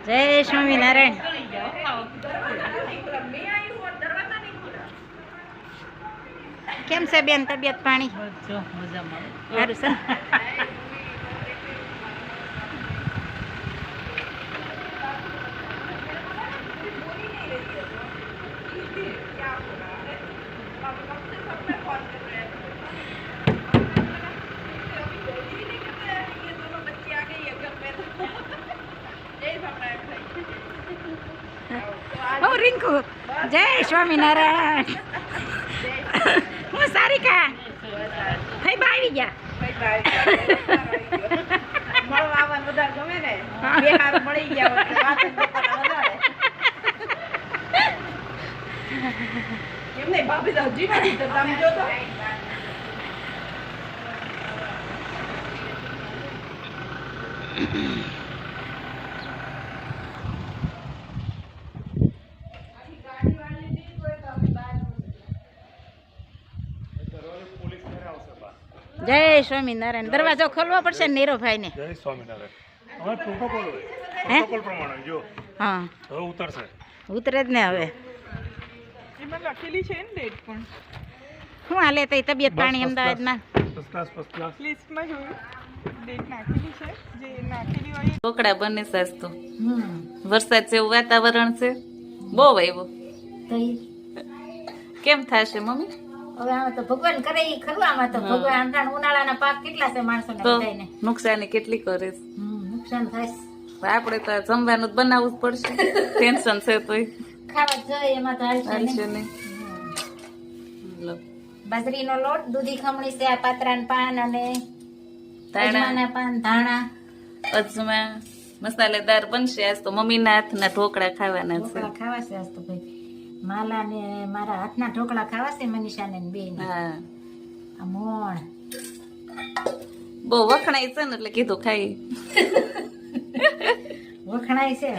જય સ્વામિનારાયણ. કેમ છે બેન તબિયત પાણી? સારું છે. ઓ રિંકુ, જય સ્વામિનારાયણ. હું સારિકા થઈ બા આવી ગયા. જય સ્વામિનારાયણ. દરવાજો ખોલવો પડશે ને નીરોભાઈ ને. જય સ્વામિનારાયણ. હવે પ્રોટોકોલ હોય, પ્રોટોકોલ પ્રમાણે જો. હા, હવે ઉતરશે. ઉતરે જ ને. હવે એમાં લખેલી છે ને ડેટ પણ. શું હાલે તઈ તબિયત પાણી અમદાવાદમાં? First class. લિસ્ટમાં જોયું ડેટ નાખેલી છે, જે નાખેલી હોય. ઢોકળા બને સાસ્તો. વરસાદ જેવું વાતાવરણ છે, બહુ આવ્યો. કેમ થશે મમ્મી? હવે આમાં તો ભગવાન કરે ઈ ખરું. આમાં તો ભગવાન ઉનાળાના પાક કેટલા છે માણસોને તો બધાયને. નુકસાની કેટલી કરે છે. નુકસાન થાય. આપણે તો જમવાનું જ બનાવવું જ પડશે. ટેન્શન છે તોય ખાવા જ જોઈએ એમાં તો હાલશે હાલશે નહીં. નહીં. લો બાજરીનો લોટ, દૂધી ખમણી છે, આ પાત્રાના પાન અને ધાણા અજમાના પાન, ધાણા, અજમા મસાલેદાર બનશે. આજ તો મમ્મીના હાથના ઢોકળા ખાવાના છે. ઢોકળા ખાવા છે આજ તો ભાઈ. માલા ને મારા હાથના ઢોકળા ખાવા છે, મનીષા ને બે ને. હા, આ મોણ બહુ વખણાય છે ને એટલે કીધું ખાઈ. વખણાય છે.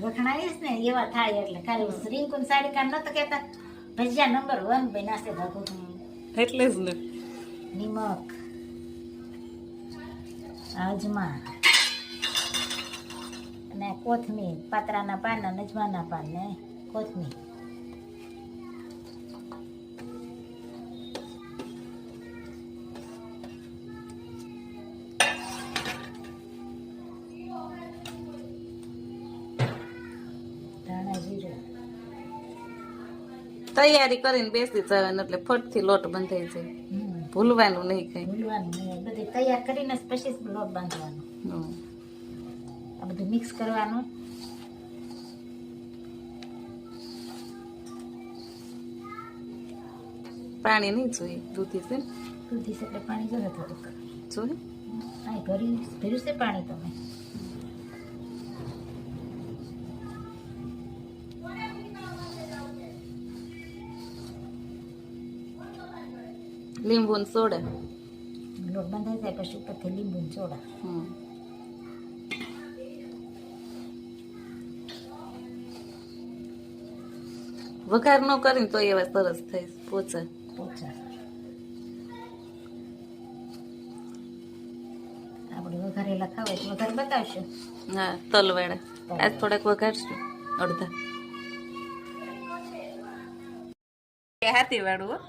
વખણાય ને એવા થાય એટલે ખાલી રીંકુન સારિકા નતો કેતા ભજીયા નંબર 1 બન્યા છે બાબુ. એટલે જ ને. નિમક, અજમા અને કોથમીર, પાત્રાના પાન અને અજમાના પાન ને કોથમીર. ધાણા જીરું. તૈયારી કરીને બેસી જવાનું એટલે ફટથી લોટ બંધાઈ જાય. ભૂલવાનું નહીં કઈ. ભૂલવાનું નહીં. બધું તૈયાર કરીને જ પછી જ લોટ બાંધવાનો. આ બધું મિક્સ કરવાનું. પાણી નહીં જોઈએ, દૂધી છે ને દૂધી છે એટલે પાણી જોઈએ થોડુંક. જોઈએ. આ ભર્યું છે પાણી તમે. લીંબુ ને સોડા. લોટ બંધાઈ જાય પછી ઉપરથી લીંબુ ને સોડા. વઘાર ન કરીને તો એવા સરસ થાય પોચા. પોચા આપણે વઘારેલા ખાવા તો વઘાર બતાવશું. હા, તલવાળા આજ થોડાક વઘારશું. અડધા હાથી વાળું.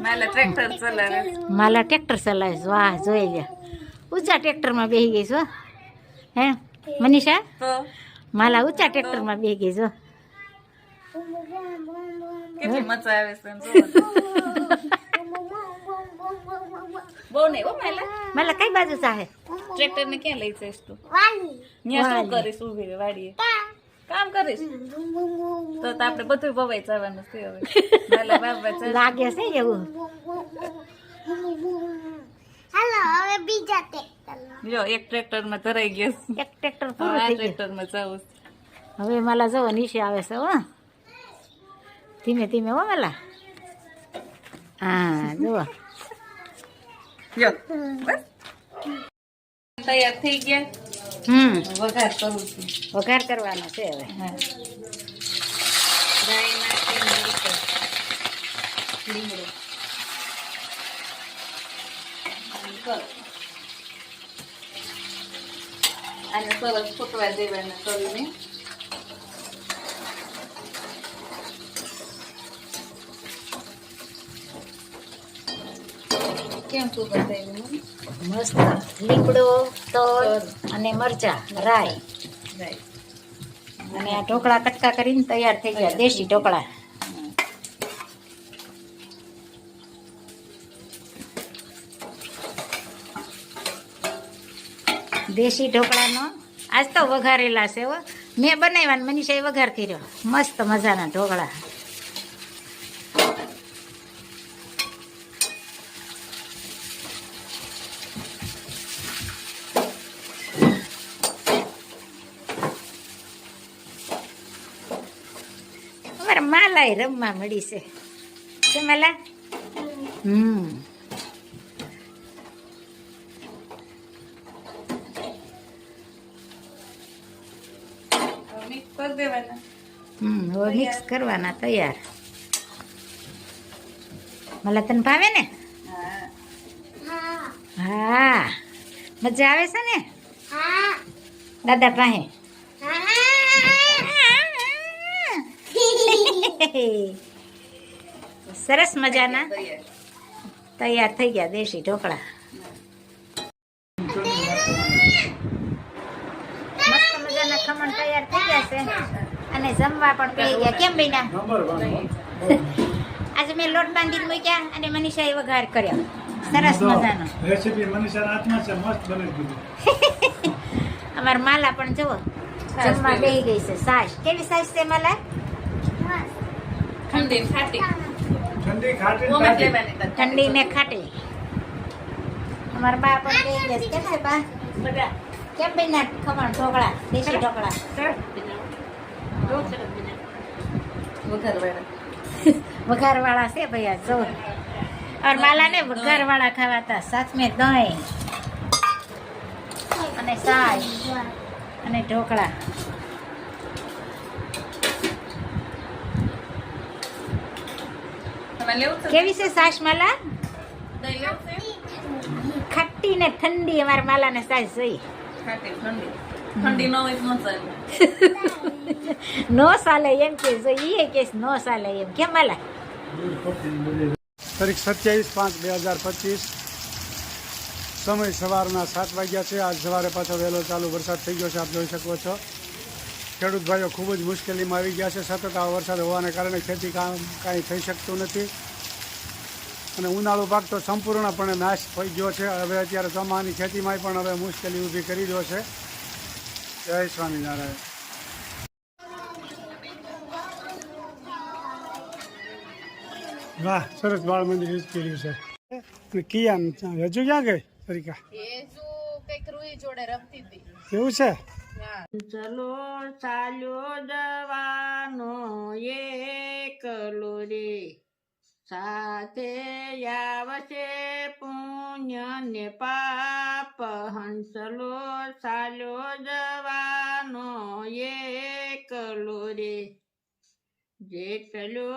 માલા ટ્રેક્ટર ચલાવે. માલા ટ્રેક્ટર ચલાવે. વાહ, જોઈ લે. ઊંચા ટ્રેક્ટરમાં બેસી ગઈ છો હે મનીષા? તો માલા ઊંચા ટ્રેક્ટરમાં બેસી ગઈ છો. કેટલી મજા આવે છે એમ જોવો. બહુ નહીં હો માલા. માલા કઈ બાજુ ચાહે? ટ્રેક્ટર ને ક્યાં લઈ જઈશ તું? ત્યાં શું કરીશ? ઉભી વાડીએ કામ કરીશ તો આપણે બધું બવાઈ જવાનું છે હવે. માલા બાબા ચાલ. લાગે છે એવું. જો એક ટ્રેક્ટર માં ધરાઈ ગયો. એક ટ્રેક્ટર હવે પૂરું આ થઈ ગયું. ટ્રેક્ટર માં જવું છે. હવે માલા જવો નીચે આવે છે હો. ધીમે ધીમે હો માલા. હા જુઓ. જો બસ તૈયાર થઈ ગયા. વઘાર કરું છું. વઘાર કરવાનો છે હવે. હા, રાઈ નાખીને લીમડો કરો. અને સરસ ફૂટવા દેવાના કરીને કેમ સુગંધ આવી મમ્મી? મસ્ત લીમડો, તલ અને મરચા, રાઈ રાઈટ. અને આ ઢોકળા કટકા કરીને તૈયાર થઈ ગયા, દેશી ઢોકળા. દેશી ઢોકળાનો આજ તો વઘારેલા છે હો. મેં બનાવ્યા ને મનીષાએ વઘાર કર્યો. મસ્ત મજાના ઢોકળા. અમારા માલાએ રમવા મળી છે. કે માલા? મિક્સ કરી દેવાના. હવે મિક્સ કરવાના તૈયાર. માલા તને ભાવે ને? હા. હા, મજા આવે છે ને? દાદા પાસે સરસ મજાના તૈયાર. તૈયાર થઈ ગયા દેશી ઢોકળા. મસ્ત મજાના ખમણ તૈયાર થઈ ગયા છે અને જમવા પણ બેસી ગયા. કેમ બેના? આજે મેં લોટ બાંધીને મૂક્યા અને મનીષાએ વઘાર કર્યો. સરસ મજાનો રેસીપી મનીષાના હાથમાં છે, મસ્ત બની દીધું. અમાર માલા પણ જુઓ જમવા બેસી ગઈ છે. સાસ કેવી સાસ છે માલા? ઠંડી ને ખાટી. ઠંડી ખાટી મોમાં ખાટી. લેવાની તાર. ઠંડી ને ખાટી. અમારા બા પણ બેસી ગયા છે. કેમ છે બા? કેમ બેના ખમણ ઢોકળા, દેશી ઢોકળા? વઘારવાળા. વઘારવાળા છે ભૈયા જો. और माला ने वघारवाળા ખાવા હતા. साथ में दહીં અને સાસ અને ઢોકળા. તમારે લેવું છે? કેવી છે સાસ માલા? દહીં લેવું છે? ખટ્ટી ને ઠંડી. અમારા માલાને સાસ જોઈ. ખાટી ઠંડી. ઠંડી ન હોય તો ન ચાલે. નો સાલે એમ કે જોઈએ કે નો સાલે એમ. કેમ માલા? તારીખ 27/5/2025, સમય સવારના 7 વાગ્યા છે. આજ સવારે પાછો વહેલો ચાલુ વરસાદ થઈ ગયો છે. આપ જોઈ શકો છો ખેડૂત ભાઈઓ ખૂબ જ મુશ્કેલીમાં આવી ગયા છે. સતત આવો વરસાદ હોવાને કારણે ખેતી કામ કાંઈ થઈ શકતું નથી અને ઉનાળુ પાક તો સંપૂર્ણપણે નાશ થઈ ગયો છે. હવે અત્યારે ચોમાસાની ખેતીમાં પણ હવે મુશ્કેલી ઊભી કરી દો છે. જય સ્વામિનારાયણ. વાહ, સરસ બાળ મંદિર કર્યું છે. અને કિયા રજુ ક્યાં ગઈ તરીકા? એવું છે? ચલો ચાલ્યો જવાનો એકલો રે, સાથે આવશે પુણ્ય ને પાપ. હંસલો ચાલ્યો જવાનો એકલો રે, જેટલો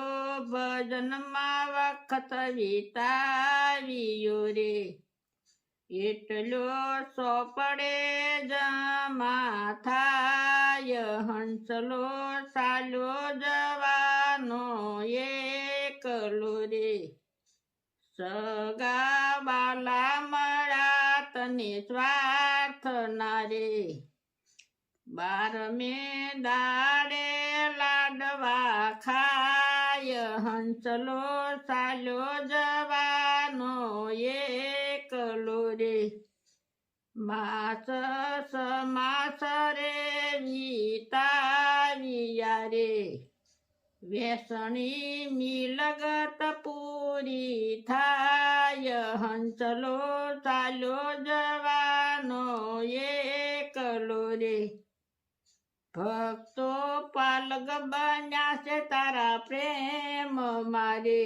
ભજનમાં વખત વિતાવ્યો રે, એટલો સોપડે જમા થાય. હંસલો ચાલ્યો જવાનો એકલો રે, સગા બાલા મળ્યા તને સ્વાર્થ ના રે, 12મે દાડે લાડવા ખાય. હંસલો ચાલ્યો જવાનો એકલો રે, માસ સમાસ રે વિતાવ્યા રે, વેસણી મિલગત પૂરી થાય. હંસલો ચાલ્યો જવાનો એકલો રે, ભક્તો પાલગ બન્યા છે તારા પ્રેમ મારે,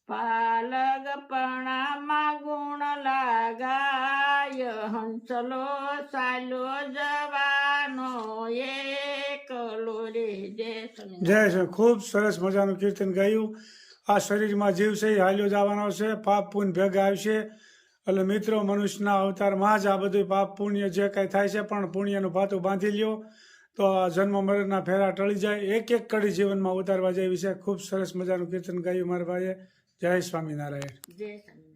પાલગ પણામાં ગુણ લાગાય. હંસલો ચાલ્યો જવાનો એકલો રે. જય શ્રી. ખૂબ સરસ મજાનું કીર્તન ગાયું. આ શરીરમાં જીવ છે એ હાલ્યો જવાનો છે. પાપ પુણ્ય ભેગા આવશે એટલે મિત્રો મનુષ્યના અવતારમાં જ આ બધું પાપ પુણ્ય જે કાંઈ થાય છે પણ પુણ્યનું ભાતું બાંધી લ્યો તો આ જન્મ મરણના ફેરા ટળી જાય. એક એક કડી જીવનમાં ઉતારવા જેવી છે. ખૂબ સરસ મજાનું કીર્તન ગાયું મારા ભાઈએ. જય સ્વામિનારાયણ. જય સ્વામિનારાયણ.